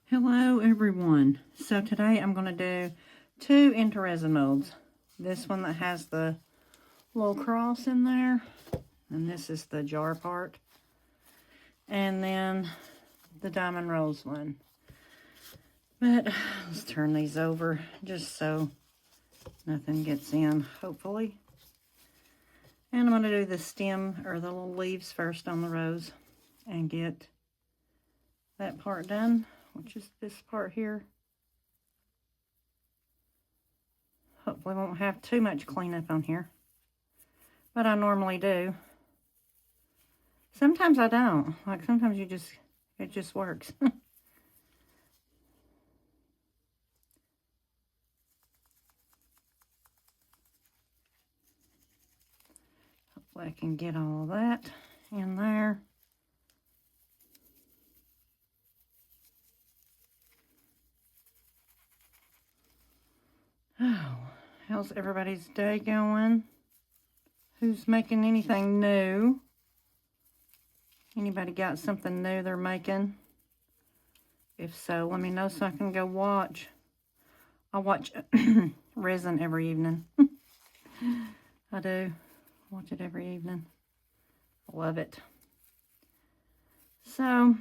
Hello everyone. So today I'm going to do two Intoresin molds. This one that has the little cross in there, and this is the jar part. And then the diamond rose one. But let's turn these over just so nothing gets in, hopefully. And I'm going to do the stem or the little leaves first on the rose and get that part done, which is this part here. Hopefully won't have too much cleanup on here, but I normally do. Sometimes I don't. Like sometimes it just works. Hopefully I can get all of that in there. Oh, how's everybody's day going? Who's making anything new? Anybody got something new they're making? If so, let me know so I can go watch. I watch Resin every evening. I do. Watch it every evening. I love it. So,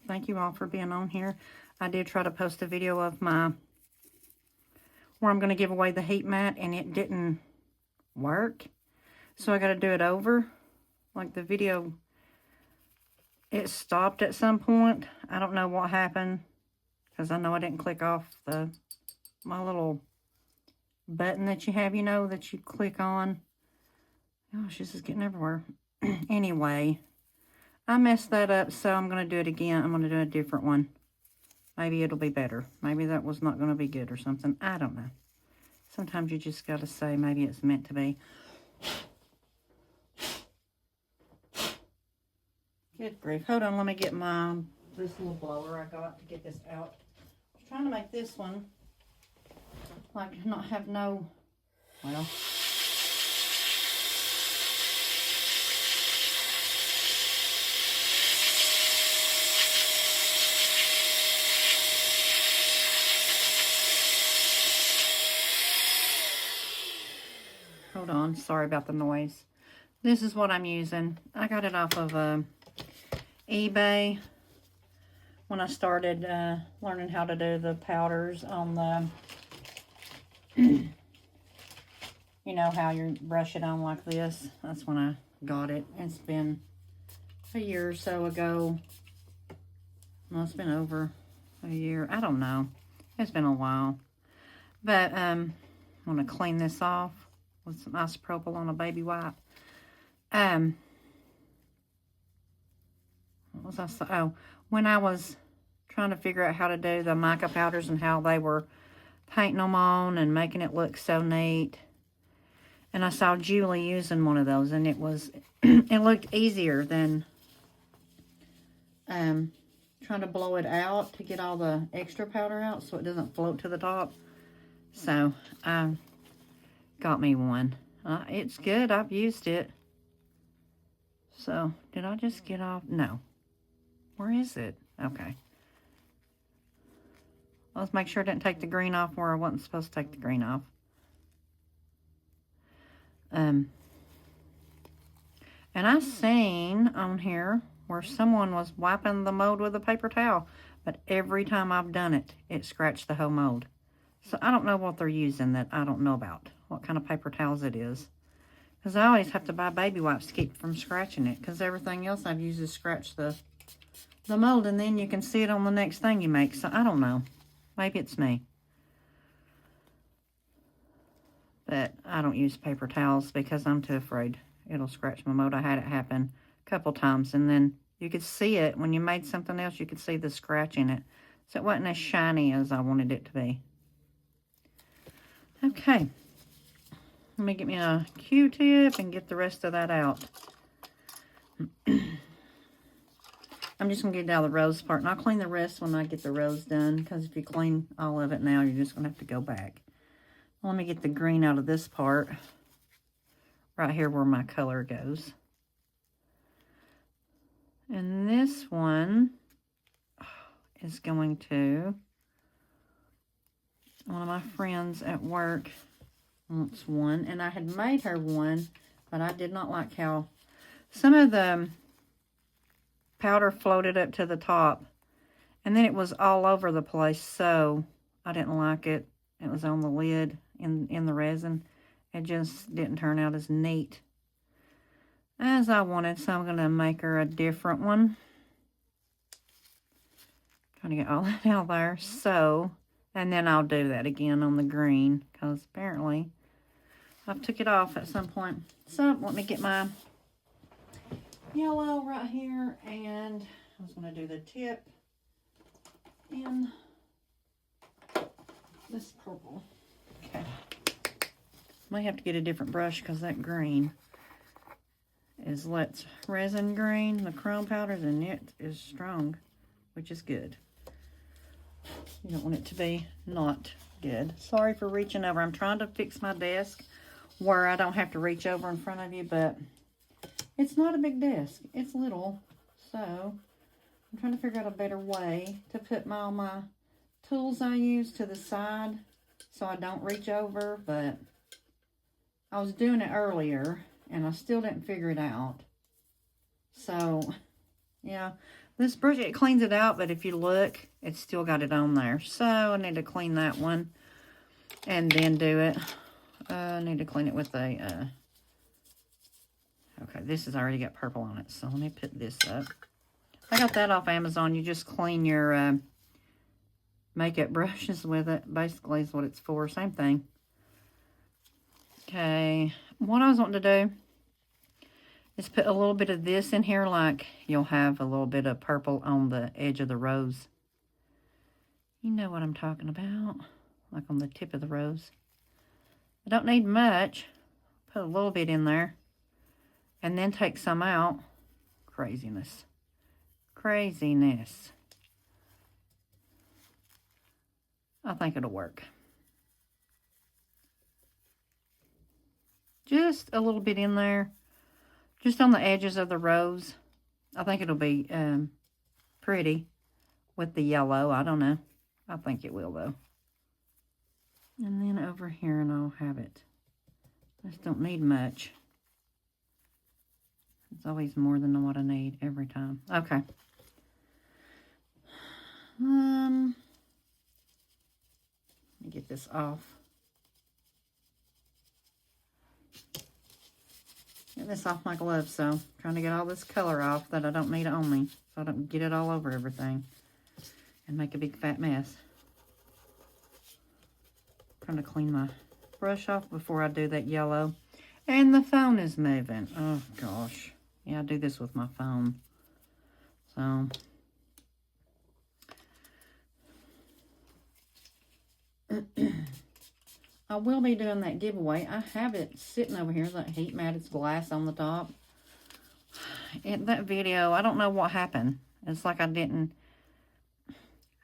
thank you all for being on here. I did try to post a video of where I'm going to give away the heat mat, and it didn't work. So I got to do it over. Like the video, it stopped at some point. I don't know what happened, because I know I didn't click off my little button that you have, you know, that you click on. Gosh, this is getting everywhere. Anyway, I messed that up, so I'm going to do it again. I'm going to do a different one. Maybe it'll be better. Maybe that was not going to be good or something. I don't know. Sometimes you just got to say maybe it's meant to be. Good grief. Hold on, let me get this little blower I got to get this out. I was trying to make this one like not have no, well, hold on, sorry about the noise. This is what I'm using. I got it off of eBay when I started learning how to do the powders on the, you know how you brush it on like this. That's when I got it. It's been a year or so ago. Well, it's been over a year. I don't know. It's been a while. But I'm going to clean this off with some isopropyl on a baby wipe. What was I saying? Oh, when I was trying to figure out how to do the mica powders and how they were painting them on and making it look so neat. And I saw Julie using one of those, and it was, it looked easier than trying to blow it out to get all the extra powder out so it doesn't float to the top. So I got me one. It's good. I've used it. So did I just get off? No. Where is it? Okay. Let's make sure I didn't take the green off where I wasn't supposed to take the green off. And I seen on here where someone was wiping the mold with a paper towel, but every time I've done it, it scratched the whole mold. So I don't know what they're using that I don't know about, what kind of paper towels it is. Because I always have to buy baby wipes to keep from scratching it, because everything else I've used is scratch the mold, and then you can see it on the next thing you make. So I don't know. Maybe it's me. But I don't use paper towels because I'm too afraid it'll scratch my mold. I had it happen a couple times, and then you could see it. When you made something else, you could see the scratch in it. So it wasn't as shiny as I wanted it to be. Okay. Let me get me a Q-tip and get the rest of that out. I'm just going to get out the rose part, and I'll clean the rest when I get the rose done, because if you clean all of it now, you're just going to have to go back. Let me get the green out of this part, right here where my color goes. And this one, is going to, one of my friends at work wants one, and I had made her one, but I did not like how some of the powder floated up to the top, and then it was all over the place, so I didn't like it. It was on the lid in the resin. It just didn't turn out as neat as I wanted, so I'm going to make her a different one. Trying to get all that out there. So, and then I'll do that again on the green, because apparently I took it off at some point. So, let me get my yellow right here, and I was going to do the tip in this purple. Okay. Might have to get a different brush because that green is Let's resin green, the chrome powders, and it is strong, which is good. You don't want it to be not good. Sorry for reaching over. I'm trying to fix my desk where I don't have to reach over in front of you, but it's not a big desk. It's little, so I'm trying to figure out a better way to put all my tools I use to the side so I don't reach over, but I was doing it earlier and I still didn't figure it out. So, yeah, this brush, it cleans it out, but if you look, it's still got it on there. So, I need to clean that one and then do it. I need to clean it with a, okay, this has already got purple on it, so let me put this up. I got that off Amazon. You just clean your makeup brushes with it, basically is what it's for. Same thing. Okay, what I was wanting to do is put a little bit of this in here, like you'll have a little bit of purple on the edge of the rose. You know what I'm talking about, like on the tip of the rose. I don't need much. Put a little bit in there and then take some out. Craziness. Craziness. I think it'll work. Just a little bit in there. Just on the edges of the rose. I think it'll be pretty with the yellow. I don't know. I think it will, though. And then over here, and I'll have it. I just don't need much. It's always more than what I need every time. Okay. Let me get this off. Get this off my glove, so I'm trying to get all this color off that I don't need on me, so I don't get it all over everything and make a big fat mess. Trying to clean my brush off before I do that yellow. And the phone is moving. Oh, gosh. Yeah, I do this with my phone. So, I will be doing that giveaway. I have it sitting over here, that heat matted glass on the top. In that video, I don't know what happened. It's like I didn't,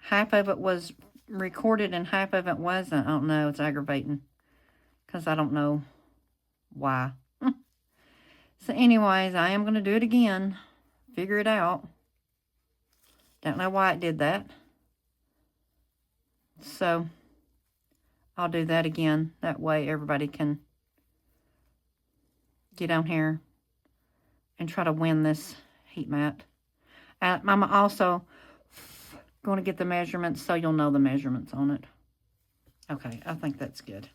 half of it was recorded and half of it wasn't. I don't know, it's aggravating. Because I don't know why. So anyways, I am going to do it again. Figure it out. Don't know why it did that. So, I'll do that again. That way everybody can get on here and try to win this heat mat. I'm also going to get the measurements so you'll know the measurements on it. Okay, I think that's good.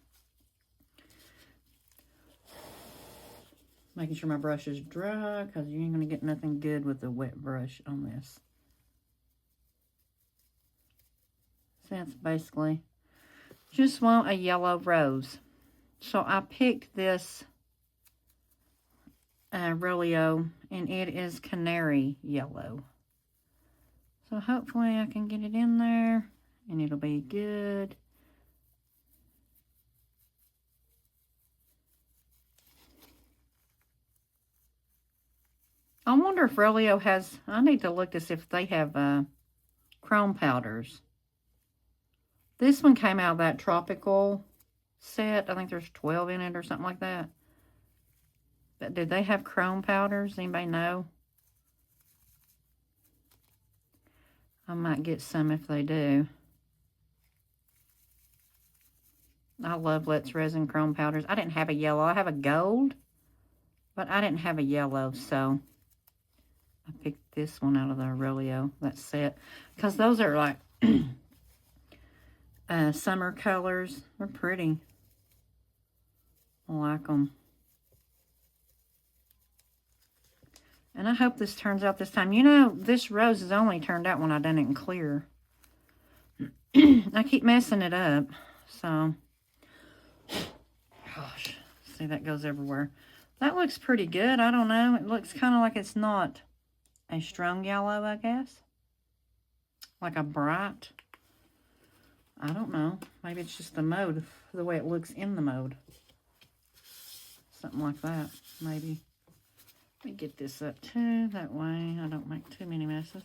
Making sure my brush is dry, because you ain't going to get nothing good with a wet brush on this. So that's basically, just want a yellow rose. So I picked this Roleo, and it is canary yellow. So hopefully I can get it in there, and it'll be good. I wonder if Roleo has, I need to look to see if they have chrome powders. This one came out of that tropical set. I think there's 12 in it or something like that. But did they have chrome powders? Anybody know? I might get some if they do. I love Let's Resin Chrome powders. I didn't have a yellow. I have a gold, but I didn't have a yellow, so I picked this one out of the Aurelio, that set. Because those are like summer colors. They're pretty. I like them. And I hope this turns out this time. You know, this rose has only turned out when I done it in clear. I keep messing it up, so... Gosh, see, that goes everywhere. That looks pretty good. I don't know. It looks kind of like it's not a strong yellow, I guess. Like a bright. I don't know. Maybe it's just the mode, the way it looks in the mode. Something like that, maybe. Let me get this up too. That way I don't make too many messes.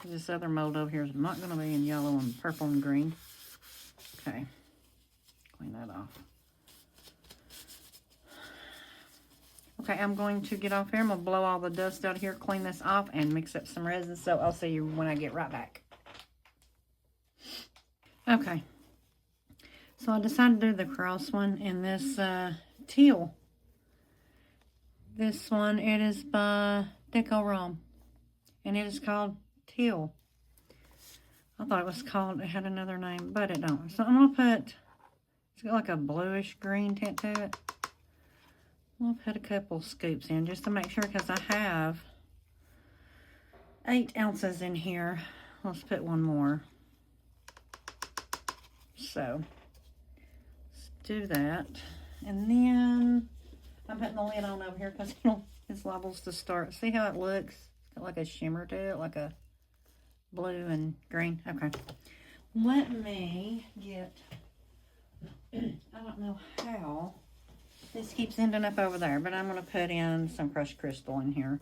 This other mold over here is not going to be in yellow and purple and green. Okay. Clean that off. Okay, I'm going to get off here. I'm going to blow all the dust out of here, clean this off, and mix up some resin. So I'll see you when I get right back. Okay. So I decided to do the cross one in this teal. This one, it is by Decorum. And it is called Teal. I thought it was called, it had another name, but it don't. So I'm going to put, it's got like a bluish green tint to it. I'll put a couple scoops in just to make sure, because I have 8 ounces in here. Let's put one more. So, let's do that. And then I'm putting the lid on over here because it's liable to start. See how it looks? It's got like a shimmer to it, like a blue and green. Okay. Let me get, I don't know how. This keeps ending up over there, but I'm going to put in some crushed crystal in here.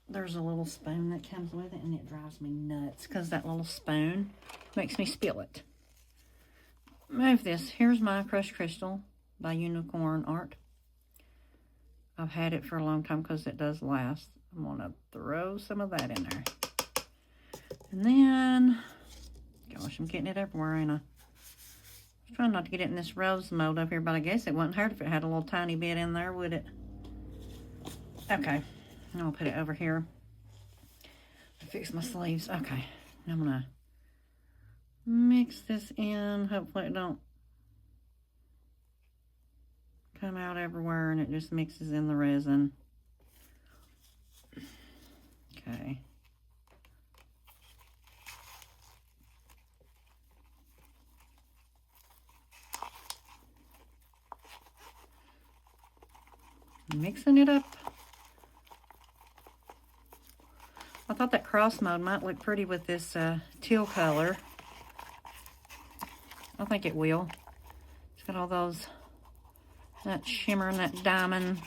There's a little spoon that comes with it, and it drives me nuts because that little spoon makes me spill it. Move this. Here's my crushed crystal by Unicorn Art. I've had it for a long time because it does last. I'm going to throw some of that in there. And then, gosh, I'm getting it everywhere, ain't I? I'm trying not to get it in this rose mold up here, but I guess it wouldn't hurt if it had a little tiny bit in there, would it? Okay, I'll put it over here. Fix my sleeves. Okay, I'm gonna mix this in. Hopefully it don't come out everywhere and it just mixes in the resin. Okay. Mixing it up. I thought that cross mode might look pretty with this teal color. I think it will. It's got all those, that shimmer and that diamond.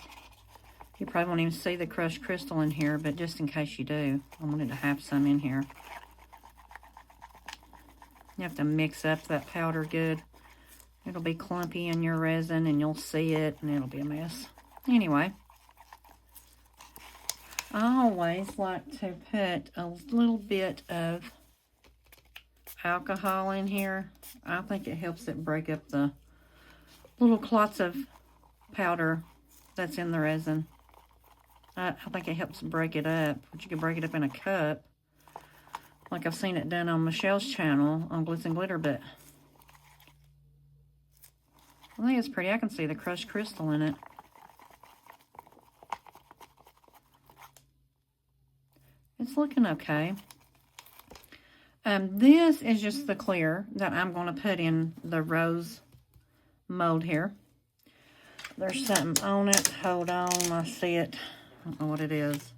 You probably won't even see the crushed crystal in here, but just in case you do, I wanted to have some in here. You have to mix up that powder good. It'll be clumpy in your resin and you'll see it and it'll be a mess. Anyway, I always like to put a little bit of alcohol in here. I think it helps it break up the little clots of powder that's in the resin. I think it helps break it up. But you can break it up in a cup, like I've seen it done on Michelle's channel on Glitz and Glitter, but I think it's pretty. I can see the crushed crystal in it. It's looking okay. This is just the clear that I'm going to put in the rose mold here. There's something on it. Hold on, I see it. I don't know what it is.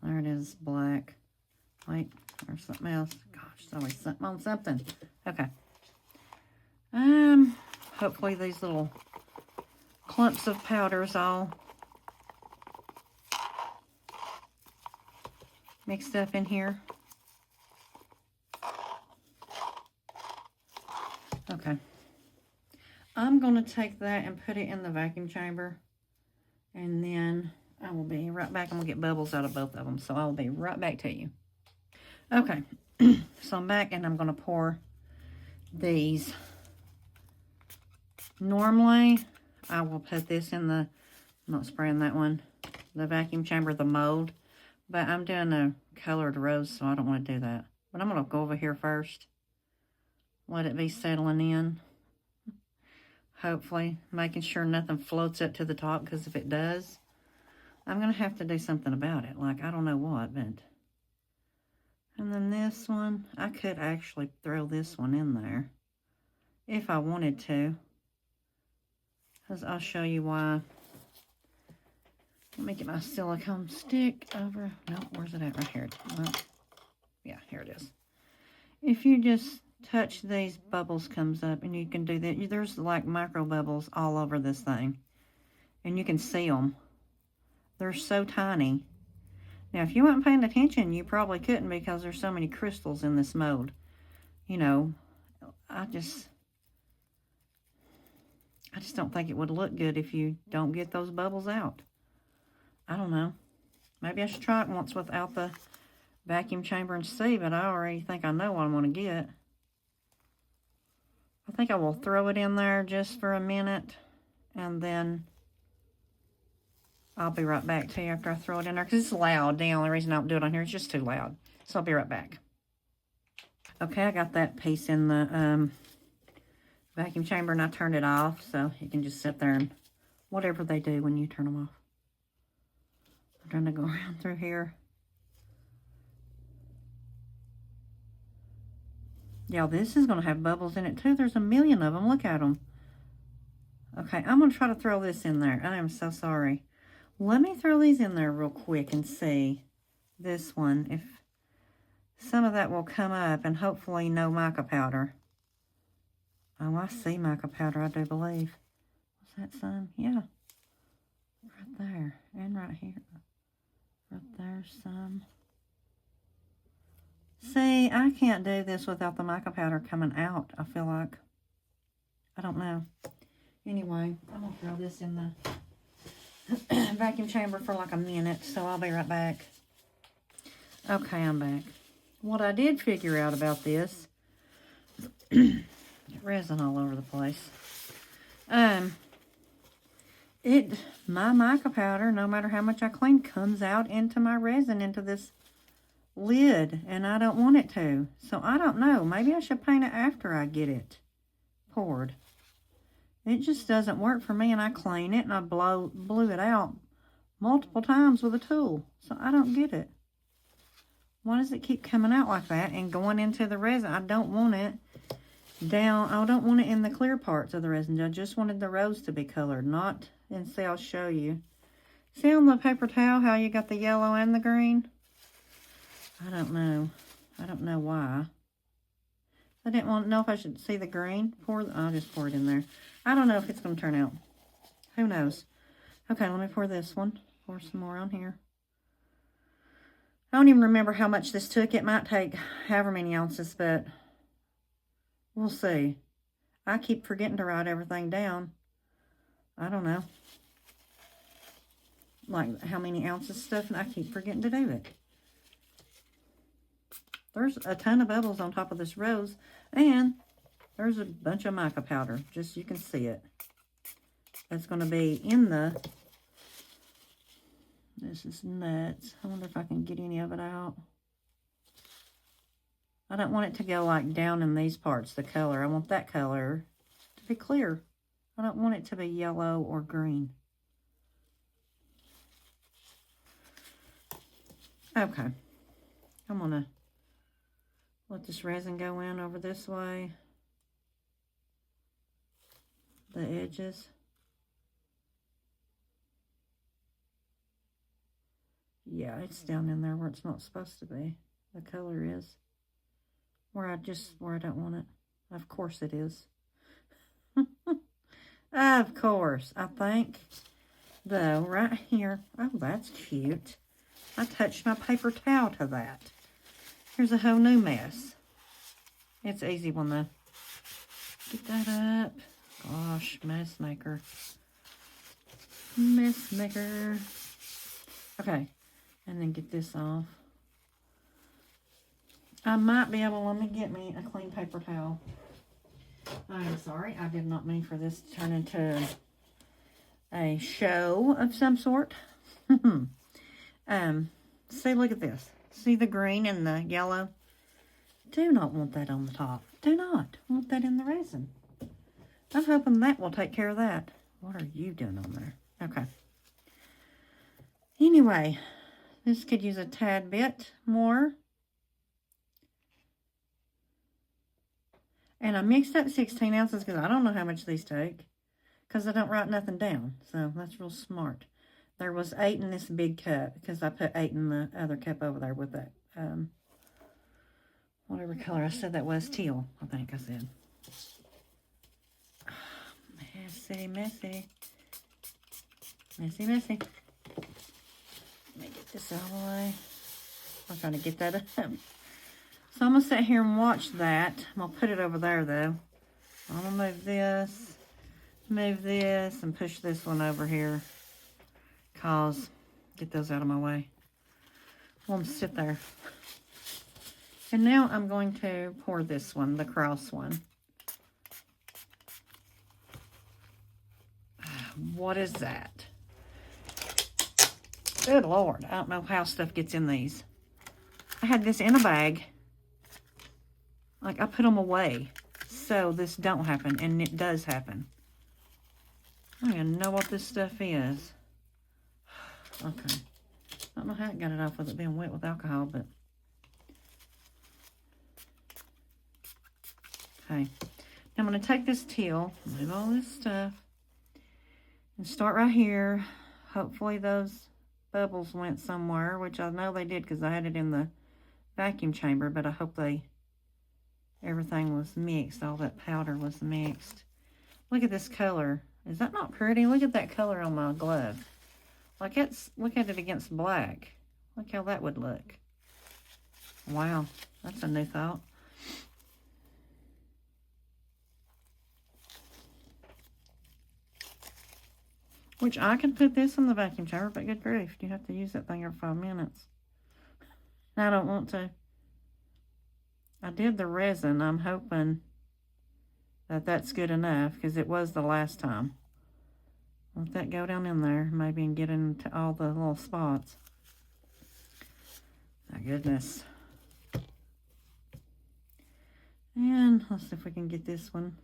There it is, black. Wait, there's something else. Gosh, there's always something on something. Okay. Hopefully these little clumps of powders all mixed up in here. Okay. I'm going to take that and put it in the vacuum chamber. And then I will be right back. I'm going to get bubbles out of both of them. So I'll be right back to you. Okay. So I'm back and I'm going to pour these. Normally, I will put this in the, I'm not spraying that one, the vacuum chamber, the mold. But I'm doing a colored rose, so I don't want to do that. But I'm going to go over here first. Let it be settling in. Hopefully, making sure nothing floats up to the top, because if it does, I'm going to have to do something about it. Like, I don't know what, but... And then this one, I could actually throw this one in there if I wanted to. Because I'll show you why. Let me get my silicone stick over. No, where's it at? Right here. Well, yeah, here it is. If you just touch these, bubbles comes up, and you can do that. There's like micro bubbles all over this thing, and you can see them. They're so tiny. Now, if you weren't paying attention, you probably couldn't, because there's so many crystals in this mold. You know, I just don't think it would look good if you don't get those bubbles out. I don't know. Maybe I should try it once without the vacuum chamber and see, but I already think I know what I'm going to get. I think I will throw it in there just for a minute, and then I'll be right back to you after I throw it in there, because it's loud. The only reason I don't do it on here is just too loud. So I'll be right back. Okay, I got that piece in the vacuum chamber, and I turned it off, so you can just sit there and whatever they do when you turn them off. I'm trying to go around through here. Yeah, this is going to have bubbles in it too. There's a million of them. Look at them. Okay, I'm going to try to throw this in there. I am so sorry. Let me throw these in there real quick and see this one. If some of that will come up, and hopefully no mica powder. Oh, I see mica powder, I do believe. Was that some? Yeah. Right there. And right here. Right there, some. See, I can't do this without the mica powder coming out, I feel like. I don't know. Anyway, I'm going to throw this in the vacuum chamber for like a minute, so I'll be right back. Okay, I'm back. What I did figure out about this, resin all over the place. My mica powder, no matter how much I clean, comes out into my resin, into this lid, and I don't want it to. So I don't know. Maybe I should paint it after I get it poured. It just doesn't work for me, and I clean it, and I blew it out multiple times with a tool. So I don't get it. Why does it keep coming out like that and going into the resin? I don't want it down. I don't want it in the clear parts of the resin. I just wanted the rose to be colored, not, and see, I'll show you. See on the paper towel how you got the yellow and the green? I don't know. I don't know why. I didn't want to know if I should see the green. I'll just pour it in there. I don't know if it's going to turn out. Who knows? Okay, let me pour this one. Pour some more on here. I don't even remember how much this took. It might take however many ounces, but we'll see. I keep forgetting to write everything down. I don't know. Like how many ounces stuff, and I keep forgetting to do it. There's a ton of bubbles on top of this rose, and there's a bunch of mica powder. Just so you can see it. That's going to be in the... This is nuts. I wonder if I can get any of it out. I don't want it to go like down in these parts, the color. I want that color to be clear. I don't want it to be yellow or green. Okay. I'm going to let this resin go in over this way. The edges. Yeah, it's down in there where it's not supposed to be. The color is. Where I don't want it. Of course it is. Of course. I think, though, right here. Oh, that's cute. I touched my paper towel to that. Here's a whole new mess. It's easy one, though. Get that up. Gosh, mess maker. Mess maker. Okay, and then get this off. I might be able, let me get me a clean paper towel. I am sorry, I did not mean for this to turn into a show of some sort. See, look at this. See the green and the yellow? Do not want that on the top. Do not want that in the resin. I'm hoping that will take care of that. What are you doing on there? Okay. Anyway, this could use a tad bit more. And I mixed up 16 ounces because I don't know how much these take. Because I don't write nothing down. So that's real smart. There was 8 in this big cup because I put 8 in the other cup over there with that. Whatever color I said that was, teal, I think I said. Messy, messy. Messy, messy. Let me get this out of the way. I'm trying to get that up. So I'm going to sit here and watch that. I'm going to put it over there, though. I'm going to move this, and push this one over here. Get those out of my way. Let them sit there. And now I'm going to pour this one, the cross one. What is that? Good Lord, I don't know how stuff gets in these. I had this in a bag. Like, I put them away so this don't happen, and it does happen. I don't even know what this stuff is. Okay. I don't know how I got it off with it being wet with alcohol, but... Okay. Now I'm going to take this teal, move all this stuff, and start right here. Hopefully those bubbles went somewhere, which I know they did because I had it in the vacuum chamber, but I hope everything was mixed. All that powder was mixed. Look at this color. Is that not pretty? Look at that color on my glove. Look at it against black. Look how that would look. Wow, that's a new thought. Which I can put this in the vacuum chamber, but good grief, you have to use that thing every 5 minutes. I don't want to. I did the resin. I'm hoping that that's good enough because it was the last time. Let that go down in there, maybe, and get into all the little spots. My goodness. And let's see if we can get this one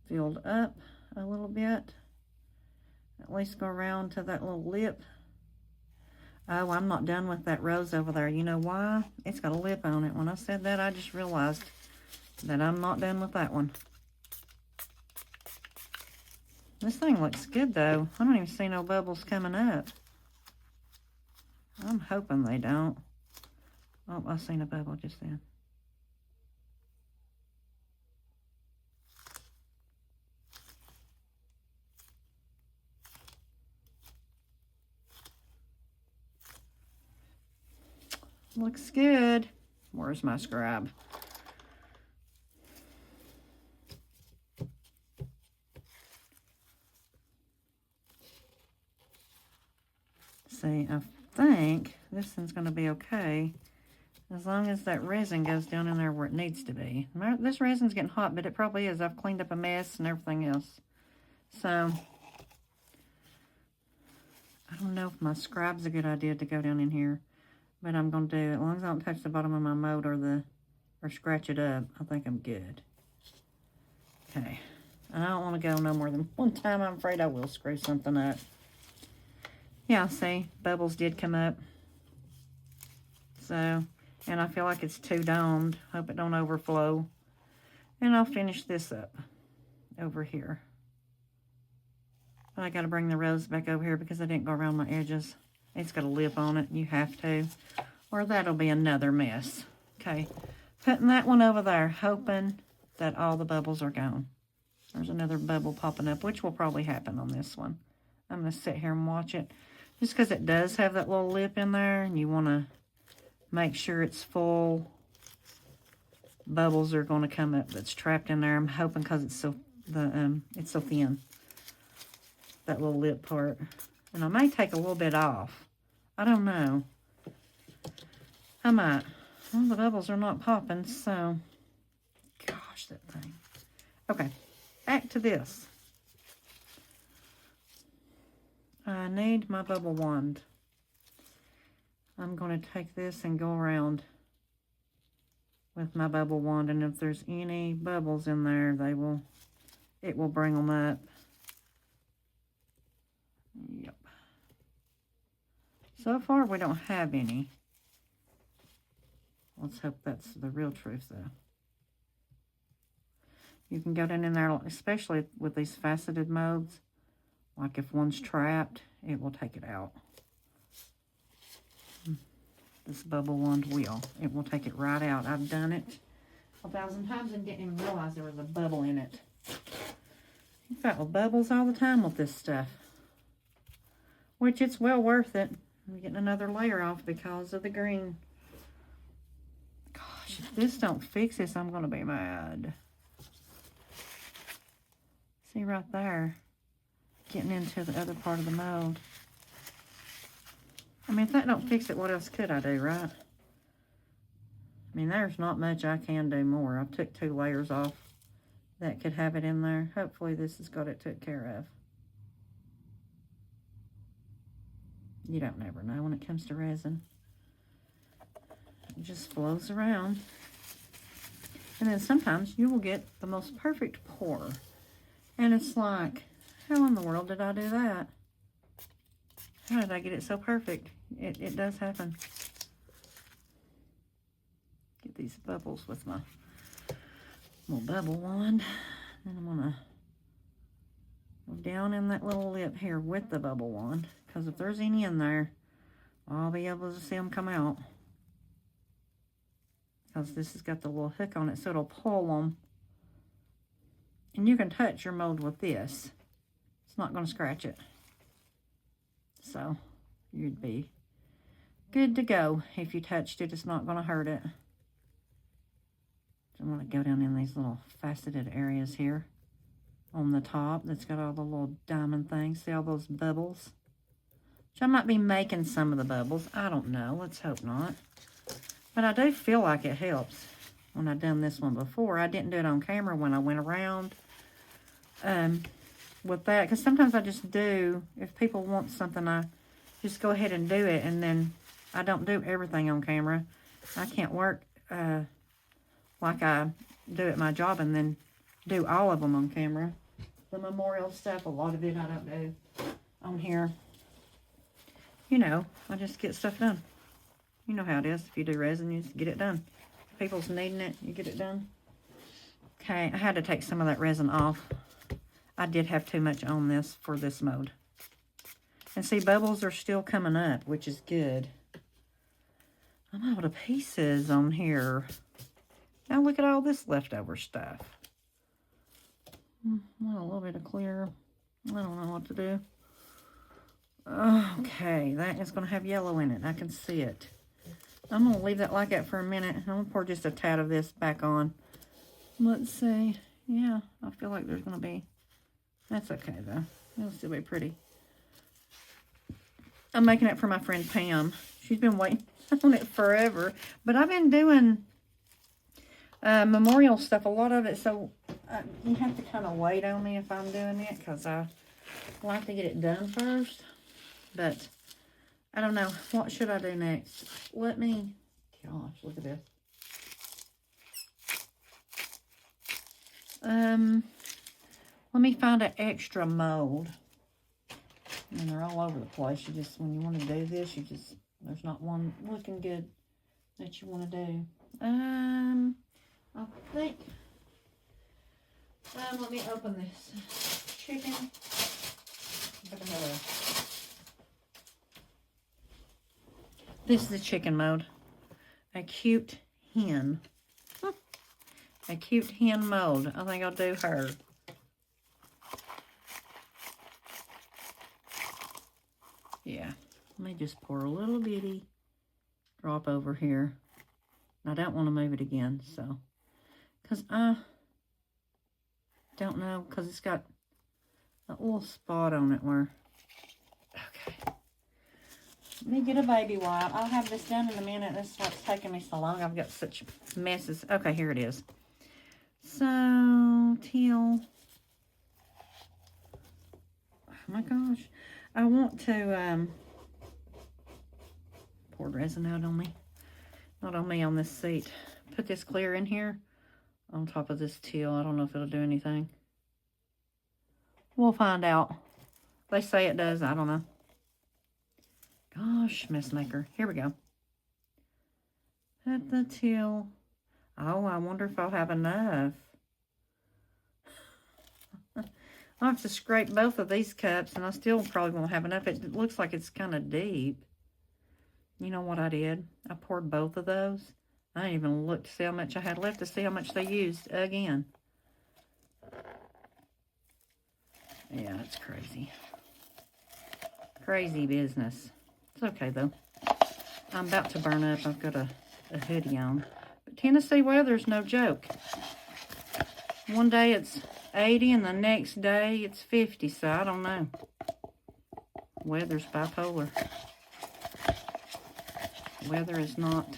filled up a little bit. At least go around to that little lip. Oh, I'm not done with that rose over there. You know why? It's got a lip on it. When I said that, I just realized that I'm not done with that one. This thing looks good, though. I don't even see no bubbles coming up. I'm hoping they don't. Oh, I seen a bubble just then. Looks good. Where's my scribe? See, I think this one's going to be okay as long as that resin goes down in there where it needs to be. This resin's getting hot, but it probably is. I've cleaned up a mess and everything else. So, I don't know if my scribe's a good idea to go down in here, but I'm going to do it. As long as I don't touch the bottom of my mold or scratch it up, I think I'm good. Okay. I don't want to go no more than one time. I'm afraid I will screw something up. Yeah, see, bubbles did come up. So, and I feel like it's too domed. Hope it don't overflow. And I'll finish this up over here. But I got to bring the rose back over here because I didn't go around my edges. It's got a lip on it. You have to. Or that'll be another mess. Okay, putting that one over there, hoping that all the bubbles are gone. There's another bubble popping up, which will probably happen on this one. I'm going to sit here and watch it. Just because it does have that little lip in there, and you want to make sure it's full. Bubbles are going to come up that's trapped in there. I'm hoping because it's so thin. That little lip part. And I may take a little bit off. I don't know. I might. Well, the bubbles are not popping, so... Gosh, that thing. Okay, back to this. I need my bubble wand. I'm going to take this and go around with my bubble wand, and if there's any bubbles in there, it will bring them up. Yep. So far, we don't have any. Let's hope that's the real truth, though. You can go down in there, especially with these faceted molds. Like if one's trapped, it will take it out. This bubble wand will. It will take it right out. I've done it 1,000 times and didn't even realize there was a bubble in it. You fight with bubbles all the time with this stuff. Which it's well worth it. I'm getting another layer off because of the green. Gosh, if this don't fix this, I'm going to be mad. See right there? Getting into the other part of the mold. I mean, if that don't fix it, what else could I do, right? I mean, there's not much I can do more. I took 2 layers off that could have it in there. Hopefully this has got it took care of. You don't never know when it comes to resin. It just flows around. And then sometimes you will get the most perfect pour. And it's like, how in the world did I do that? How did I get it so perfect? It does happen. Get these bubbles with my little bubble wand. And I'm going to go down in that little lip here with the bubble wand. Because if there's any in there, I'll be able to see them come out. Because this has got the little hook on it, so it'll pull them. And you can touch your mold with this. It's not going to scratch it. So, you'd be good to go. If you touched it, it's not going to hurt it. So I'm going to go down in these little faceted areas here on the top that's got all the little diamond things. See all those bubbles? Which I might be making some of the bubbles. I don't know. Let's hope not. But I do feel like it helps. When I've done this one before, I didn't do it on camera when I went around with that. Because sometimes I just do, if people want something, I just go ahead and do it. And then I don't do everything on camera. I can't work like I do at my job and then do all of them on camera. The memorial stuff, a lot of it I don't do on here. You know, I just get stuff done. You know how it is. If you do resin, you just get it done. If people's needing it, you get it done. Okay, I had to take some of that resin off. I did have too much on this for this mode. And see, bubbles are still coming up, which is good. I'm out of pieces on here. Now look at all this leftover stuff. Want a little bit of clear. I don't know what to do. Okay, that is going to have yellow in it. I can see it. I'm going to leave that like that for a minute. I'm going to pour just a tad of this back on. Let's see. Yeah, I feel like there's going to be... That's okay, though. It'll still be pretty. I'm making it for my friend Pam. She's been waiting on it forever. But I've been doing memorial stuff, a lot of it, so you have to kind of wait on me if I'm doing it, because I like to get it done first. But I don't know. What should I do next? Gosh, look at this. Let me find an extra mold. And they're all over the place. You just, when you want to do this, there's not one looking good that you want to do. I think, let me open this chicken. This is the chicken mode. A cute hen. A cute hen mold. I think I'll do her. Yeah. Let me just pour a little bitty drop over here. I don't want to move it again, so. Because I don't know, because it's got a little spot on it where. Okay. Let me get a baby wipe. I'll have this done in a minute. This is what's taking me so long. I've got such messes. Okay, here it is. So, teal. Oh my gosh. I want to pour resin out on me. Not on me, on this seat. Put this clear in here on top of this teal. I don't know if it'll do anything. We'll find out. They say it does. I don't know. Gosh, mess maker. Here we go. Put the teal. Oh, I wonder if I'll have enough. I'll have to scrape both of these cups, and I still probably won't have enough. It looks like it's kind of deep. You know what I did? I poured both of those. I didn't even look to see how much I had left to see how much they used again. Yeah, it's crazy. Crazy business. It's okay, though. I'm about to burn up. I've got a hoodie on. But Tennessee weather's no joke. One day it's 80 and the next day it's 50, so I don't know. Weather's bipolar. Weather is not...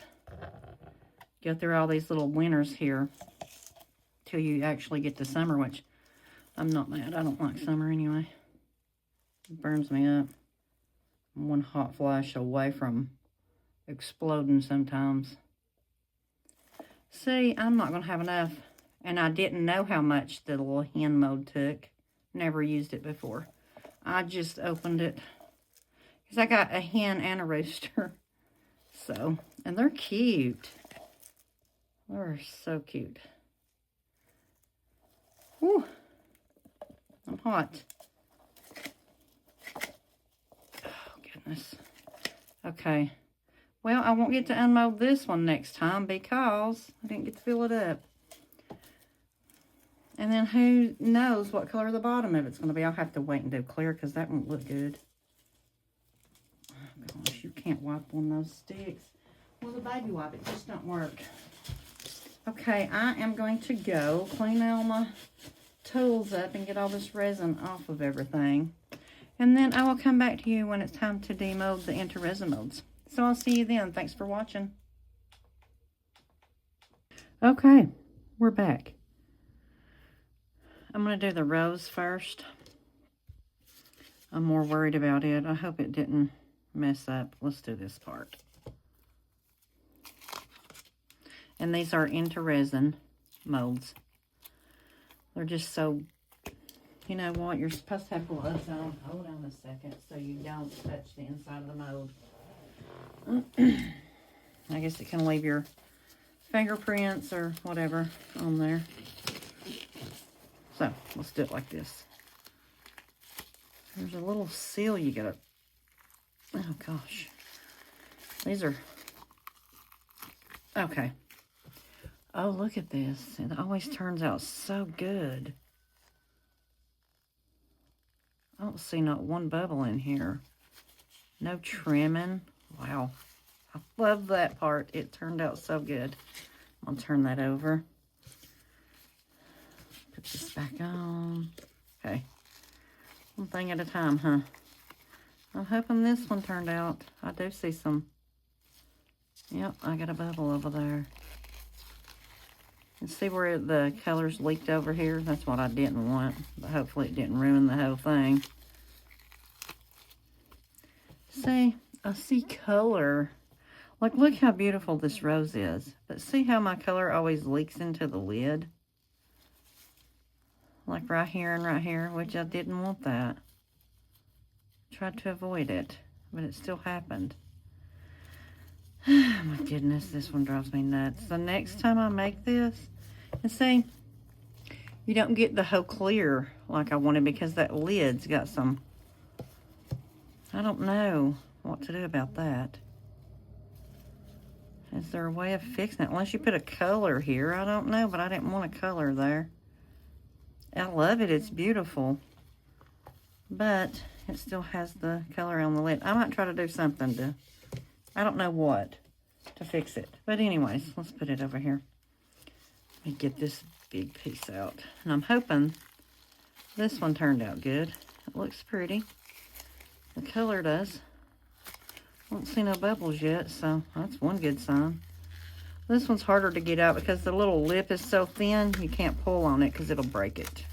Go through all these little winters here till you actually get to summer, which I'm not mad. I don't like summer anyway. It burns me up. I'm one hot flash away from exploding sometimes. See, I'm not going to have enough. And I didn't know how much the little hen mold took. Never used it before. I just opened it. Because I got a hen and a rooster. So, and they're cute. They're so cute. Whew. I'm hot. Oh, goodness. Okay. Well, I won't get to unmold this one next time because I didn't get to fill it up. And then who knows what color the bottom of it's going to be. I'll have to wait and do clear because that won't look good. Oh, gosh, you can't wipe on those sticks. Well, the baby wipe, it just don't work. Okay, I am going to go clean all my tools up and get all this resin off of everything. And then I will come back to you when it's time to demold the Intoresin molds. So I'll see you then. Thanks for watching. Okay, we're back. I'm going to do the rose first. I'm more worried about it. I hope it didn't mess up. Let's do this part. And these are Intoresin molds. They're just so, you know what, you're supposed to have gloves on. Hold on a second so you don't touch the inside of the mold. I guess it can leave your fingerprints or whatever on there. So, let's do it like this. There's a little seal you gotta, oh gosh. These are, okay. Oh, look at this. It always turns out so good. I don't see not one bubble in here. No trimming. Wow. I love that part. It turned out so good. I'll turn that over. Put this back on. Okay. One thing at a time, huh? I'm hoping this one turned out. I do see some. Yep, I got a bubble over there. And see where the colors leaked over here? That's what I didn't want. But hopefully it didn't ruin the whole thing. See, I see color. Like, look how beautiful this rose is. But see how my color always leaks into the lid? Like right here and right here, which I didn't want that. Tried to avoid it, but it still happened. Oh my goodness, this one drives me nuts. The next time I make this, and see, you don't get the whole clear like I wanted because that lid's got some, I don't know what to do about that. Is there a way of fixing it? Unless you put a color here, I don't know, but I didn't want a color there. I love it, it's beautiful. But it still has the color on the lid. I might try to do something to, I don't know what, to fix it. But anyways, let's put it over here. Let me get this big piece out. And I'm hoping this one turned out good. It looks pretty. The color does. Don't see no bubbles yet, so that's one good sign. This one's harder to get out because the little lip is so thin, you can't pull on it because it'll break it.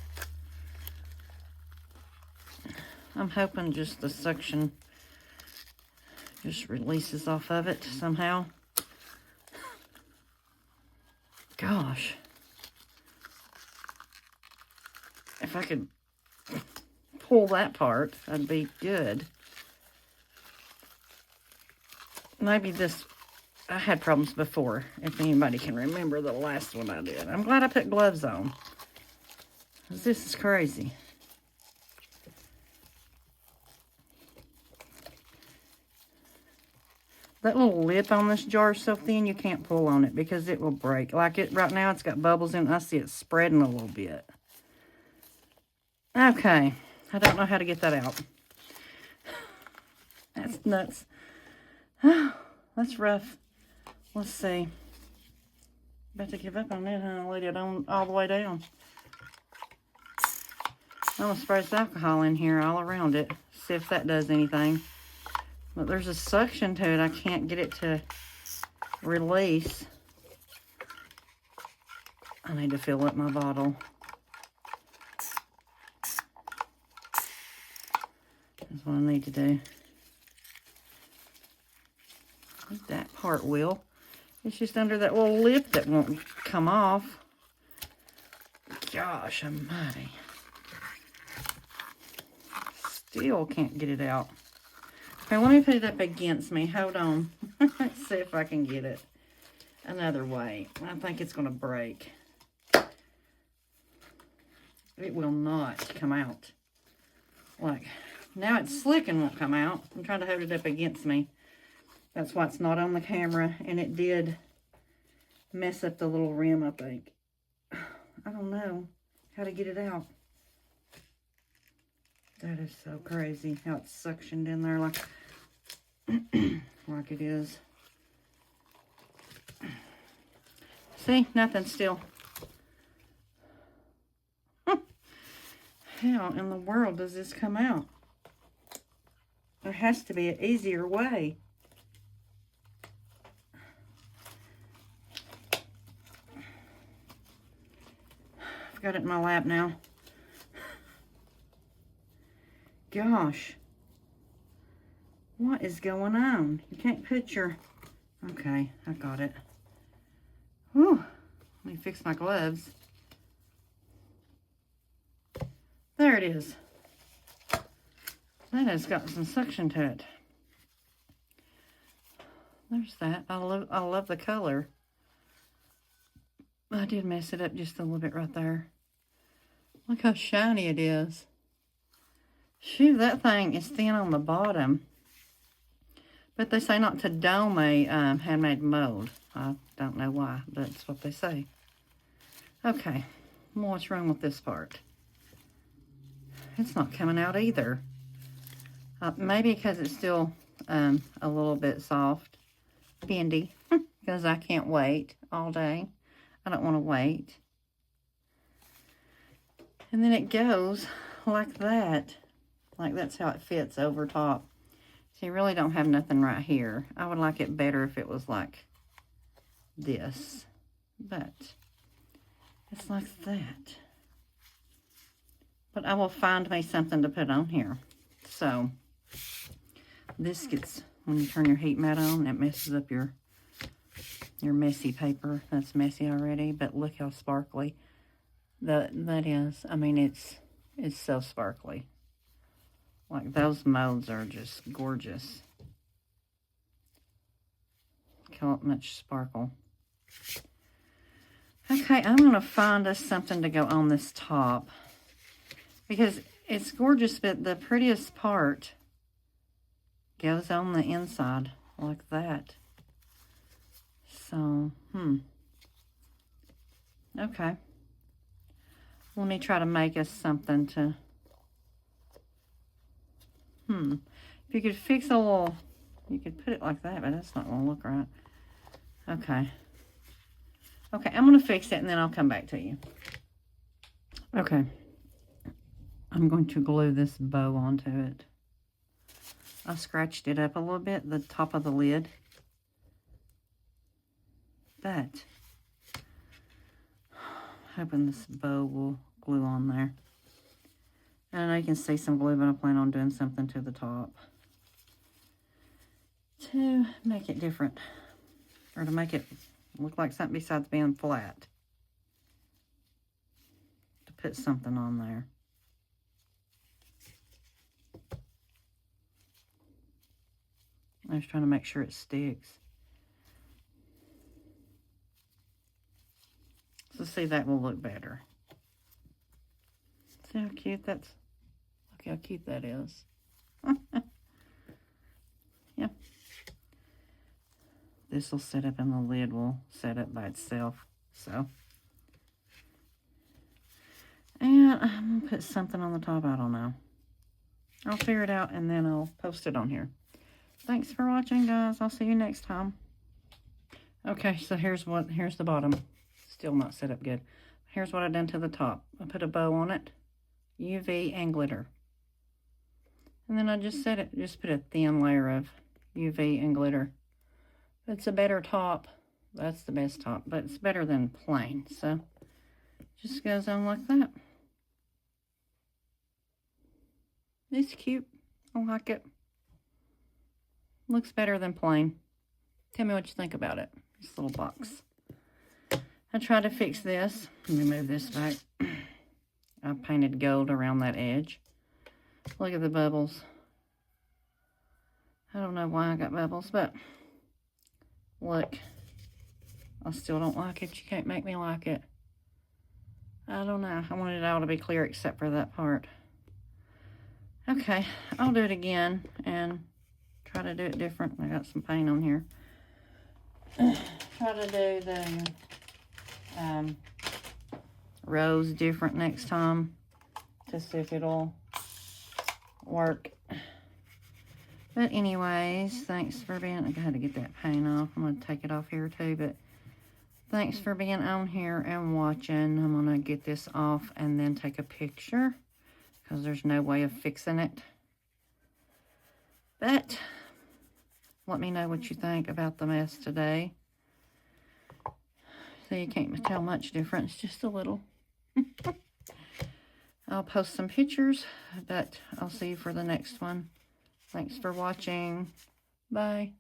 I'm hoping just the suction just releases off of it somehow. Gosh. If I could pull that part, that'd be good. Maybe this, I had problems before, if anybody can remember the last one I did. I'm glad I put gloves on, because this is crazy. That little lip on this jar is so thin you can't pull on it because it will break. Like it right now, it's got bubbles in it. I see it spreading a little bit. Okay, I don't know how to get that out. That's nuts. That's rough. Let's see. About to give up on that, huh? Let it on all the way down. I'm gonna spray some alcohol in here all around it. See if that does anything. But there's a suction to it. I can't get it to release. I need to fill up my bottle. That's what I need to do. That part will. It's just under that little lip that won't come off. Gosh almighty. Still can't get it out. Okay, let me put it up against me. Hold on. Let's see if I can get it another way. I think it's going to break. It will not come out. Like, now it's slick and won't come out. I'm trying to hold it up against me. That's why it's not on the camera. And it did mess up the little rim, I think. I don't know how to get it out. That is so crazy how it's suctioned in there like, like it is. See, nothing still. How in the world does this come out? There has to be an easier way. I've got it in my lap now. Gosh. What is going on? You can't put your... Okay, I got it. Whew. Let me fix my gloves. There it is. That has got some suction to it. There's that. I love the color. I did mess it up just a little bit right there. Look how shiny it is. Shoot, that thing is thin on the bottom. But they say not to dome a handmade mold. I don't know why, but that's what they say. Okay, well, what's wrong with this part? It's not coming out either. Maybe because it's still a little bit soft. Bendy. Because I can't wait all day. I don't want to wait. And then it goes like that. Like that's how it fits over top. So you really don't have nothing right here. I would like it better if it was like this. But it's like that. But I will find me something to put on here. So this gets, when you turn your heat mat on, it messes up your messy paper. That's messy already, but look how sparkly that is. I mean, it's so sparkly. Like those molds are just gorgeous. Look how much sparkle. Okay, I'm gonna find us something to go on this top because it's gorgeous, but the prettiest part goes on the inside like that. So, okay. Let me try to make us something to, if you could fix a little, you could put it like that, but that's not going to look right. Okay. Okay, I'm going to fix it and then I'll come back to you. Okay. I'm going to glue this bow onto it. I scratched it up a little bit, the top of the lid. But hoping this bow will glue on there. And I know you can see some glue, but I plan on doing something to the top to make it different, or to make it look like something besides being flat. To put something on there. I was trying to make sure it sticks. So see, that will look better. See how cute that's, look how cute that is. Yeah. This will sit up and the lid will set up by itself. So. And I'm gonna put something on the top, I don't know. I'll figure it out and then I'll post it on here. Thanks for watching, guys. I'll see you next time. Okay, so here's the bottom. Still not set up good. Here's what I done to the top. I put a bow on it, UV and glitter. And then I just set it, just put a thin layer of UV and glitter. It's a better top. That's the best top, but it's better than plain. So just goes on like that. It's cute. I like it. Looks better than plain. Tell me what you think about it. This little box. I tried to fix this. Let me move this back. I painted gold around that edge. Look at the bubbles. I don't know why I got bubbles, but look. I still don't like it. You can't make me like it. I don't know. I wanted it all to be clear except for that part. Okay, I'll do it again and try to do it different. I got some paint on here. Try to do the rose different next time to see if it'll work. But anyways, thanks for being, I had to get that paint off. I'm going to take it off here too, but thanks for being on here and watching. I'm going to get this off and then take a picture because there's no way of fixing it. But let me know what you think about the mess today. So you can't tell much difference, just a little. I'll post some pictures, but I'll see you for the next one. Thanks for watching. Bye.